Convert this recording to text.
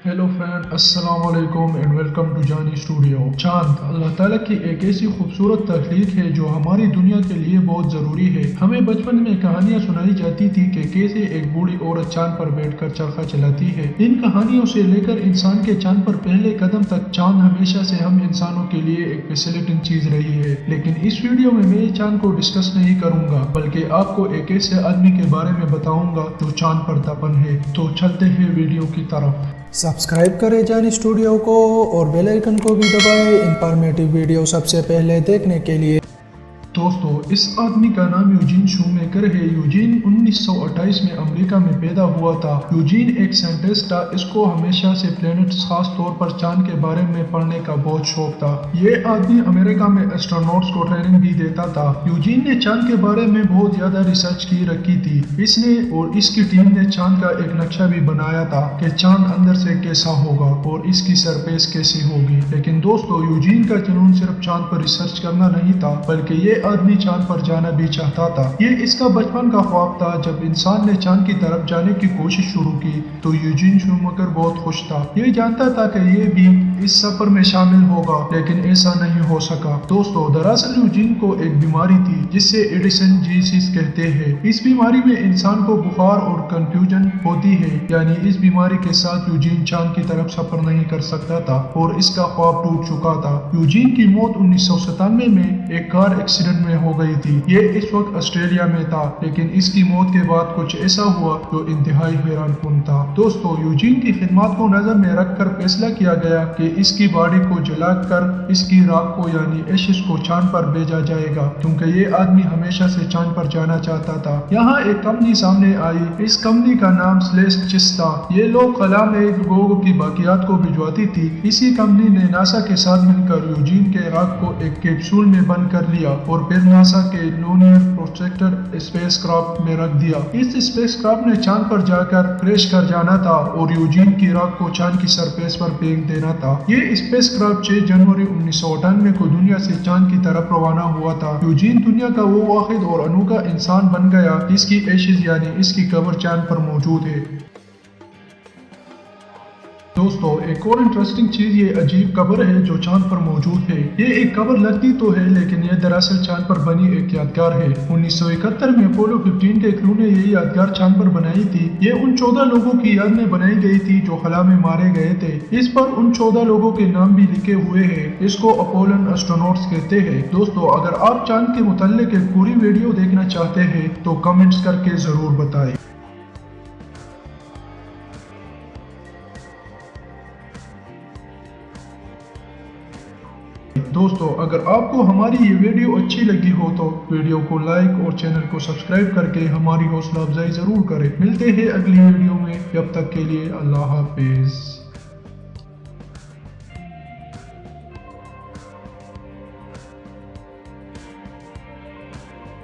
Hello friend, अस्सलाम वालेकुम and welcome to जानी स्टूडियो। चांद अल्लाह ताला की एक ऐसी खूबसूरत तख्लीक है जो हमारी दुनिया के लिए बहुत ज़रूरी है। हमें बचपन में कहानियाँ सुनाई जाती थी कि कैसे एक बूढ़ी औरत चांद पर बैठकर चरखा चलाती है। इन कहानियों से लेकर इंसान के चांद पर पहले कदम तक चांद हमेशा से हम इंसानों के लिए एक फैसिनेटिंग चीज रही है। लेकिन इस वीडियो में मैं चांद को डिस्कस नहीं करूंगा, बल्कि आपको एक ऐसे आदमी के बारे में बताऊंगा जो चांद पर दफन है। तो चलते हैं वीडियो की तरफ। सब्सक्राइब करें जानी स्टूडियो को और बेल आइकन को भी दबाएं इंफॉर्मेटिव वीडियो सबसे पहले देखने के लिए। दोस्तों, इस आदमी का नाम यूजीन शूमेकर है। यूजीन 1928 में अमेरिका में पैदा हुआ था। यूजीन एक साइंटिस्ट था। इसको हमेशा से प्लैनेट्स, खास तौर पर चांद के बारे में पढ़ने का बहुत शौक था। ये आदमी अमेरिका में एस्ट्रोनॉट्स को ट्रेनिंग भी देता था। यूजीन ने चांद के बारे में बहुत ज्यादा रिसर्च की रखी थी। इसने और इसकी टीम ने चांद का एक नक्शा भी बनाया था कि चांद अंदर से कैसा होगा और इसकी सरफेस कैसी होगी। लेकिन दोस्तों, यूजीन का जुनून सिर्फ चांद पर रिसर्च करना नहीं था, बल्कि ये आदमी चांद पर जाना भी चाहता था। ये इसका बचपन का ख्वाब था। जब इंसान ने चांद की तरफ जाने की कोशिश शुरू की तो यूजीन शूमेकर बहुत खुश था। ये जानता था कि ये भी इस सफर में शामिल होगा, लेकिन ऐसा नहीं हो सका। दोस्तों, दरअसल यूजीन को एक बीमारी थी जिसे एडिसन डिसीज कहते हैं। इस बीमारी में इंसान को बुखार और कंफ्यूजन होती है, यानी इस बीमारी के साथ यूजीन चांद की तरफ सफर नहीं कर सकता था और इसका ख्वाब टूट चुका था। यूजीन की मौत 1997 में एक कार एक्सीडेंट में हो गई थी। ये इस वक्त ऑस्ट्रेलिया में था, लेकिन इसकी मौत के बाद कुछ ऐसा हुआ जो इंतहाई हैरानकुन था। दोस्तों, यूजीन की खिदमत को नजर में रखकर फैसला किया गया कि इसकी बॉडी को जलाकर इसकी राख को यानी एशेस को चांद पर भेजा जाएगा, क्योंकि ये आदमी हमेशा से चांद पर जाना चाहता था। यहाँ एक कंपनी सामने आई। इस कंपनी का नाम स्पेसचिप था। ये लोग खला में लोगों की बाकियात को भिजवाती थी। इसी कंपनी ने नासा के साथ मिलकर यूजीन के राख को एक कैप्सूल में बंद कर लिया और फिर नासा के लूनियर प्रोटेक्टर स्पेसक्राफ्ट में रख दिया। इस स्पेसक्राफ्ट ने चांद पर जाकर क्रैश कर जाना था और यूजीन की राख को चांद की सरफेस पर फेंक देना था। ये स्पेसक्राफ्ट 6 जनवरी 1998 को दुनिया से चांद की तरफ रवाना हुआ था। यूजीन दुनिया का वो वाहिद और अनोखा इंसान बन गया जिसकी एशेज यानी इसकी कब्र चांद पर मौजूद है। दोस्तों, एक और इंटरेस्टिंग चीज ये अजीब कब्र है जो चांद पर मौजूद है। ये एक कब्र लगती तो है, लेकिन ये दरअसल चांद पर बनी एक यादगार है। 1971 में अपोलो 15 के क्रू ने ये यादगार चांद पर बनाई थी। ये उन 14 लोगों की याद में बनाई गई थी जो खला में मारे गए थे। इस पर उन 14 लोगों के नाम भी लिखे हुए हैं। इसको अपोलन एस्ट्रोनॉट्स कहते हैं। दोस्तों, अगर आप चांद के मुताल्लिक एक पूरी वीडियो देखना चाहते हैं तो कमेंट्स करके जरूर बताएं। दोस्तों, अगर आपको हमारी ये वीडियो अच्छी लगी हो तो वीडियो को लाइक और चैनल को सब्सक्राइब करके हमारी हौसला अफजाई जरूर करें। मिलते हैं अगली वीडियो में। जब तक के लिए अल्लाह हाफिज।